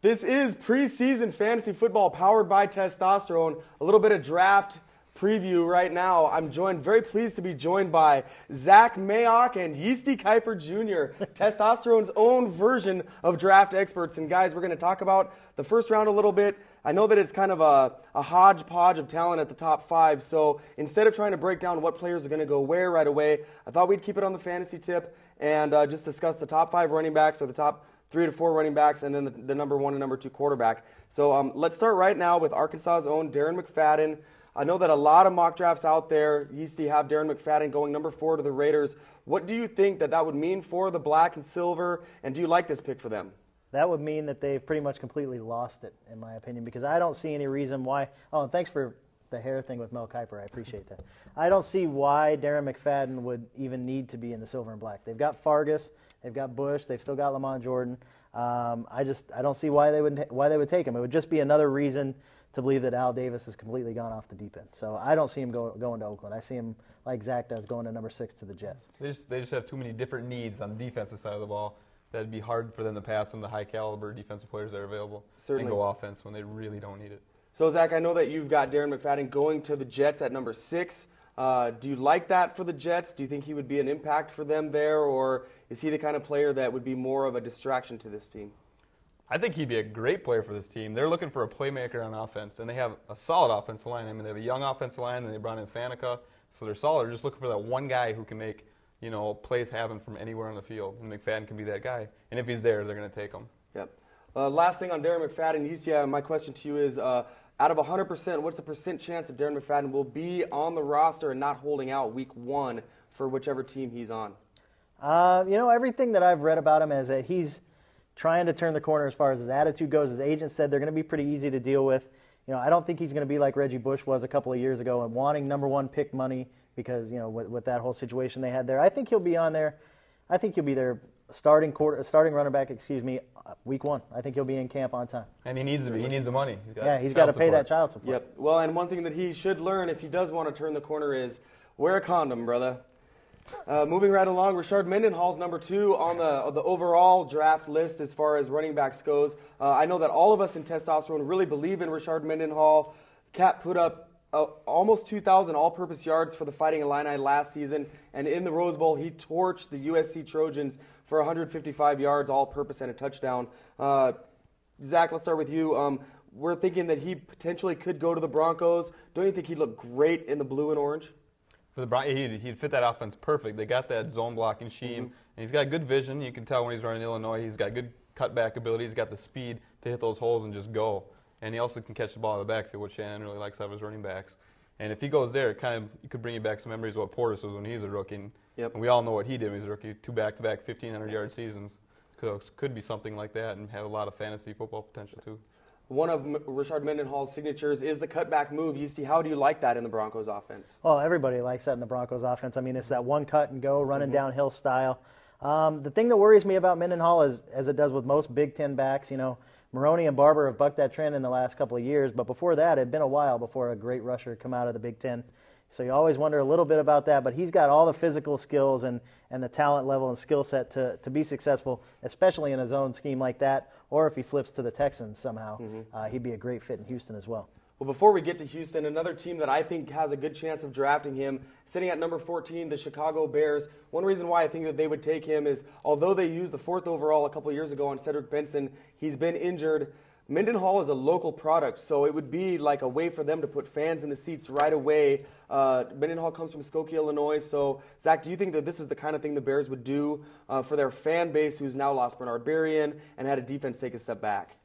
This is preseason fantasy football powered by testosterone. A little bit of draft preview right now. I'm very pleased to be joined by Zach Mayock and Yeastie Kuiper Jr., testosterone's own version of draft experts. And guys, we're going to talk about the first round a little bit. I know that it's kind of a hodgepodge of talent at the top five, so instead of trying to break down what players are going to go where right away, I thought we'd keep it on the fantasy tip and just discuss the top five running backs or the top 3 to 4 running backs, and then the number 1 and number 2 quarterback. So let's start right now with Arkansas's own Darren McFadden. I know that a lot of mock drafts out there, Yeastie, have Darren McFadden going number 4 to the Raiders. What do you think that would mean for the black and silver, and do you like this pick for them? That would mean that they've pretty much completely lost it, in my opinion, because I don't see any reason why. Oh, and thanks for the hair thing with Mel Kiper. I appreciate that. I don't see why Darren McFadden would even need to be in the silver and black. They've got Fargus, they've got Bush, they've still got Lamont Jordan. I don't see why they would take him. It would just be another reason to believe that Al Davis has completely gone off the deep end. So I don't see him going to Oakland. I see him, like Zach does, going to number 6 to the Jets. They just have too many different needs on the defensive side of the ball. That'd be hard for them to pass on the high-caliber defensive players that are available. Certainly. And go offense when they really don't need it. So, Zach, I know that you've got Darren McFadden going to the Jets at number 6. Do you like that for the Jets? Do you think he would be an impact for them there, or is he the kind of player that would be more of a distraction to this team? I think he'd be a great player for this team. They're looking for a playmaker on offense, and they have a solid offensive line. I mean, they have a young offensive line, and they brought in Faneca, so they're solid. They're just looking for that one guy who can make plays happen from anywhere on the field, and McFadden can be that guy. And if he's there, they're going to take him. Yep. Last thing on Darren McFadden, Yeastie, my question to you is, out of 100%, what's the percent chance that Darren McFadden will be on the roster and not holding out week 1 for whichever team he's on? Everything that I've read about him is that he's trying to turn the corner as far as his attitude goes. His agent said they're going to be pretty easy to deal with. I don't think he's going to be like Reggie Bush was a couple of years ago and wanting number 1 pick money because, with that whole situation they had there. I think he'll be on there. I think he'll be their starting running back, week 1. I think he'll be in camp on time. And he needs to be. He needs the money. He's got to pay that child support. Yep. Well, and one thing that he should learn if he does want to turn the corner is wear a condom, brother. Moving right along, Rashard Mendenhall's number 2 on the overall draft list as far as running backs goes. I know that all of us in testosterone really believe in Rashard Mendenhall. Cat put up almost 2,000 all-purpose yards for the Fighting Illini last season, and in the Rose Bowl, he torched the USC Trojans for 155 yards all-purpose and a touchdown. Zach, let's start with you. We're thinking that he potentially could go to the Broncos. Don't you think he'd look great in the blue and orange? For the Broncos, he'd fit that offense perfect. They got that zone blocking scheme, and he's got good vision. You can tell when he's running Illinois. He's got good cutback ability. He's got the speed to hit those holes and just go. And he also can catch the ball out of the backfield, which Shannon really likes out of his running backs. And if he goes there, it could bring you back some memories of what Portis was when he was a rookie. Yep. And we all know what he did when he was a rookie, 2 back-to-back 1,500-yard seasons. Could be something like that and have a lot of fantasy football potential too. One of Rashard Mendenhall's signatures is the cutback move. Yeastie, how do you like that in the Broncos offense? Well, everybody likes that in the Broncos offense. I mean, it's that one cut and go, running downhill style. The thing that worries me about Mendenhall is, as it does with most Big Ten backs, Maroney and Barber have bucked that trend in the last couple of years, but before that, it had been a while before a great rusher come out of the Big Ten. So you always wonder a little bit about that, but he's got all the physical skills and the talent level and skill set to be successful, especially in a zone scheme like that, or if he slips to the Texans somehow, he'd be a great fit in Houston as well. Well, before we get to Houston, another team that I think has a good chance of drafting him, sitting at number 14, the Chicago Bears. One reason why I think that they would take him is, although they used the 4th overall a couple of years ago on Cedric Benson, he's been injured. Mendenhall is a local product, so it would be like a way for them to put fans in the seats right away. Mendenhall comes from Skokie, Illinois. So, Zach, do you think that this is the kind of thing the Bears would do for their fan base who's now lost Bernard Berrien and had a defense take a step back?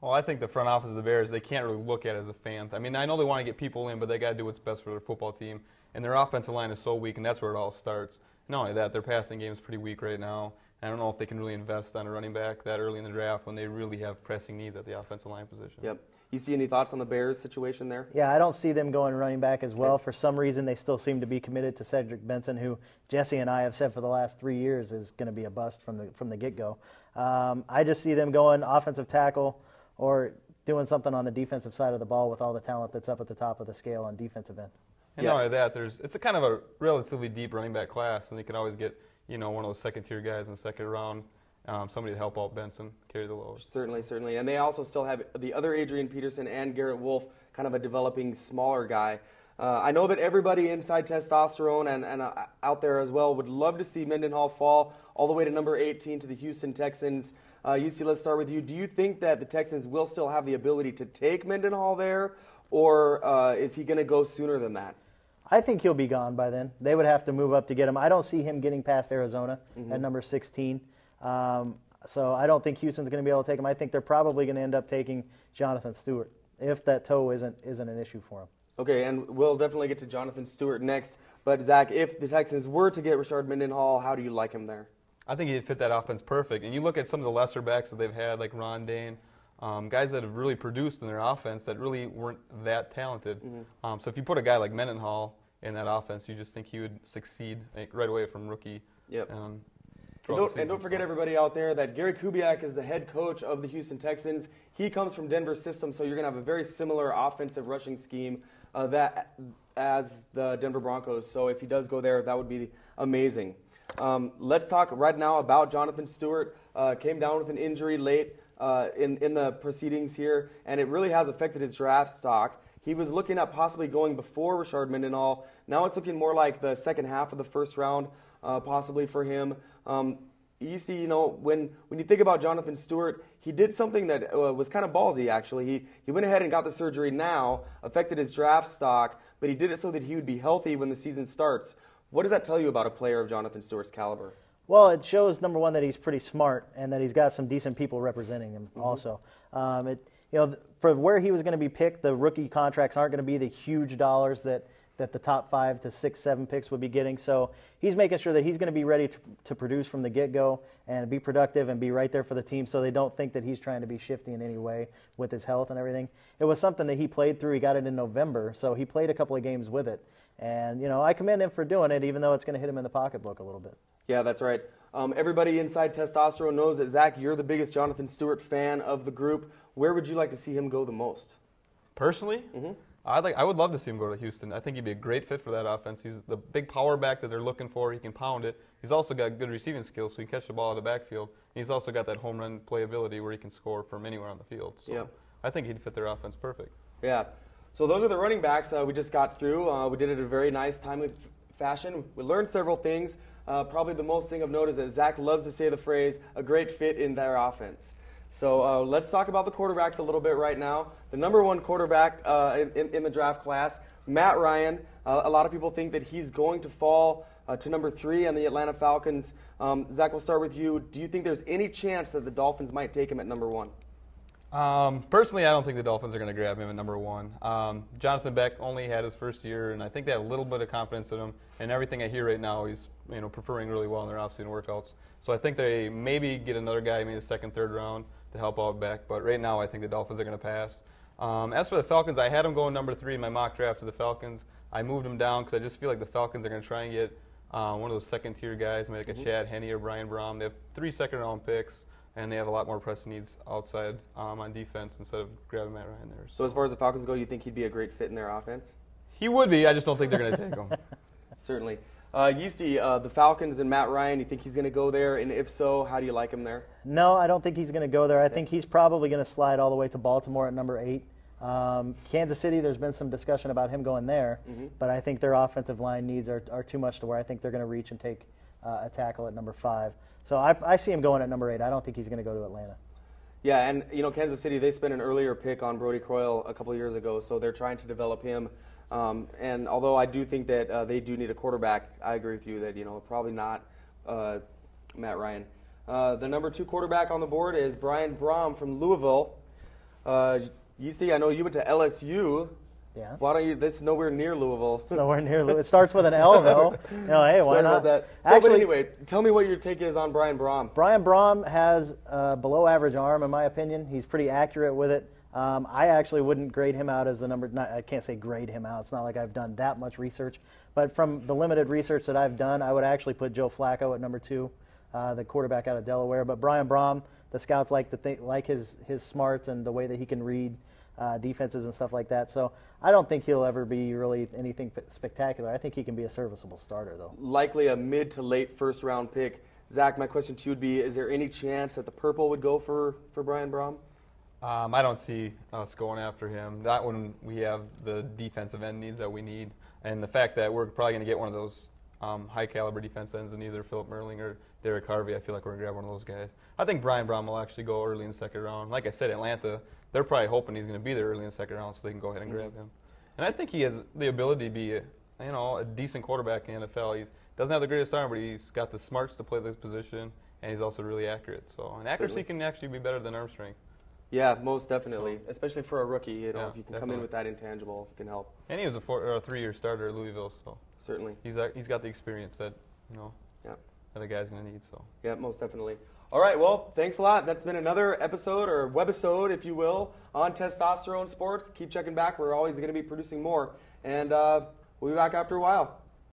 Well, I think the front office of the Bears, they can't really look at it as a fan. I mean, I know they want to get people in, but they got to do what's best for their football team. And their offensive line is so weak, and that's where it all starts. Not only that, their passing game is pretty weak right now. I don't know if they can really invest on a running back that early in the draft when they really have pressing needs at the offensive line position. Yep. You see any thoughts on the Bears situation there? Yeah, I don't see them going running back as well. For some reason, they still seem to be committed to Cedric Benson, who Jesse and I have said for the last 3 years is going to be a bust from the get-go. I just see them going offensive tackle or doing something on the defensive side of the ball with all the talent that's up at the top of the scale on defensive end. And not only that, it's a kind of a relatively deep running back class, and they can always get one of those second-tier guys in the second round somebody to help out Benson carry the load. Certainly, certainly. And they also still have the other Adrian Peterson and Garrett Wolf, kind of a developing smaller guy. I know that everybody inside Testosterone and out there as well would love to see Mendenhall fall all the way to number 18 to the Houston Texans. Yeastie, let's start with you. Do you think that the Texans will still have the ability to take Mendenhall there, or is he going to go sooner than that? I think he'll be gone by then. They would have to move up to get him. I don't see him getting past Arizona at number 16. So I don't think Houston's going to be able to take him. I think they're probably going to end up taking Jonathan Stewart if that toe isn't an issue for him. Okay, and we'll definitely get to Jonathan Stewart next. But, Zach, if the Texans were to get Rashard Mendenhall, how do you like him there? I think he'd fit that offense perfect. And you look at some of the lesser backs that they've had, like Ron Dane, guys that have really produced in their offense that really weren't that talented. So if you put a guy like Mendenhall in that offense, you just think he would succeed right away from rookie. Yep. And don't forget, everybody out there, that Gary Kubiak is the head coach of the Houston Texans. He comes from Denver's system, so you're going to have a very similar offensive rushing scheme as the Denver Broncos. So if he does go there, that would be amazing. Let's talk right now about Jonathan Stewart. Came down with an injury late in the proceedings here, and it really has affected his draft stock. He was looking at possibly going before Rashard Mendenhall. Now it's looking more like the second half of the first round, possibly for him. Yeastie, you know, when you think about Jonathan Stewart, he did something that was kind of ballsy, actually. He went ahead and got the surgery now, affected his draft stock, but he did it so that he would be healthy when the season starts. What does that tell you about a player of Jonathan Stewart's caliber? Well, it shows, number one, that he's pretty smart and that he's got some decent people representing him also. For where he was going to be picked, the rookie contracts aren't going to be the huge dollars that the top 5 to 6, 7 picks would be getting. So he's making sure that he's going to be ready to produce from the get-go and be productive and be right there for the team so they don't think that he's trying to be shifty in any way with his health and everything. It was something that he played through. He got it in November, so he played a couple of games with it. And, you know, I commend him for doing it, even though it's going to hit him in the pocketbook a little bit. Yeah, that's right. Everybody inside Testosterone knows that, Zach, you're the biggest Jonathan Stewart fan of the group. Where would you like to see him go the most? Personally? I would love to see him go to Houston. I think he'd be a great fit for that offense. He's the big power back that they're looking for. He can pound it. He's also got good receiving skills, so he can catch the ball out of the backfield. He's also got that home run playability where he can score from anywhere on the field. So I think he'd fit their offense perfect. Yeah. So those are the running backs we just got through. We did it in a very nice, timely fashion. We learned several things. Probably the most thing of note is that Zach loves to say the phrase, a great fit in their offense. So let's talk about the quarterbacks a little bit right now. The number 1 quarterback in the draft class, Matt Ryan. A lot of people think that he's going to fall to number 3 on the Atlanta Falcons. Zach, we'll start with you. Do you think there's any chance that the Dolphins might take him at number 1? Personally, I don't think the Dolphins are going to grab him at number 1. Jonathan Beck only had his first year, and I think they have a little bit of confidence in him. And everything I hear right now, he's performing really well in their off-season workouts. So I think they maybe get another guy, maybe the second, third round, to help out Beck. But right now, I think the Dolphins are going to pass. As for the Falcons, I had them going number 3 in my mock draft to the Falcons. I moved them down because I just feel like the Falcons are going to try and get one of those second-tier guys, maybe like a Chad Henne or Brian Brom. They have 3 second-round picks. And they have a lot more pressing needs outside on defense instead of grabbing Matt Ryan there. So as far as the Falcons go, you think he'd be a great fit in their offense? He would be. I just don't think they're going to take him. Certainly. Yeastie, the Falcons and Matt Ryan, you think he's going to go there? And if so, how do you like him there? No, I don't think he's going to go there. I think he's probably going to slide all the way to Baltimore at number 8. Kansas City, there's been some discussion about him going there. But I think their offensive line needs are too much to where I think they're going to reach and take a tackle at number 5. So I see him going at number 8. I don't think he's going to go to Atlanta. Yeah, and Kansas City, they spent an earlier pick on Brody Croyle a couple of years ago, so they're trying to develop him. And although I do think that they do need a quarterback, I agree with you that probably not Matt Ryan. The number 2 quarterback on the board is Brian Brom from Louisville. Yeastie, I know you went to LSU. Yeah. Why don't you? That's nowhere near Louisville. It's nowhere near Louisville. It starts with an L, though. No, hey, why Sorry not? about that. Actually, but anyway, tell me what your take is on Brian Brom. Brian Brom has a below-average arm, in my opinion. He's pretty accurate with it. I actually wouldn't grade him out as the number. I can't say grade him out. It's not like I've done that much research. But from the limited research that I've done, I would actually put Joe Flacco at number 2, the quarterback out of Delaware. But Brian Brom, the scouts like his smarts and the way that he can read defenses and stuff like that. So I don't think he'll ever be really anything spectacular. I think he can be a serviceable starter, though. Likely a mid to late first-round pick. Zach, my question to you would be, is there any chance that the purple would go for Brian Brom? I don't see us going after him. That one, we have the defensive end needs that we need. And the fact that we're probably going to get one of those high-caliber defense ends in either Philip Merling or Derek Harvey, I feel like we're going to grab one of those guys. I think Brian Brom will actually go early in the second round. Like I said, Atlanta, they're probably hoping he's going to be there early in the second round so they can go ahead and grab him. And I think he has the ability to be a decent quarterback in the NFL. He doesn't have the greatest arm, but he's got the smarts to play this position, and he's also really accurate. So, and accuracy can actually be better than arm strength. Yeah, most definitely, especially for a rookie. Yeah, if you can come in with that intangible, it can help. And he was a 3-year starter at Louisville, so certainly he's got the experience that that a guy's going to need. So yeah, most definitely. All right, well, thanks a lot. That's been another episode, or webisode, if you will, on Testosterone Sports. Keep checking back. We're always going to be producing more, and we'll be back after a while.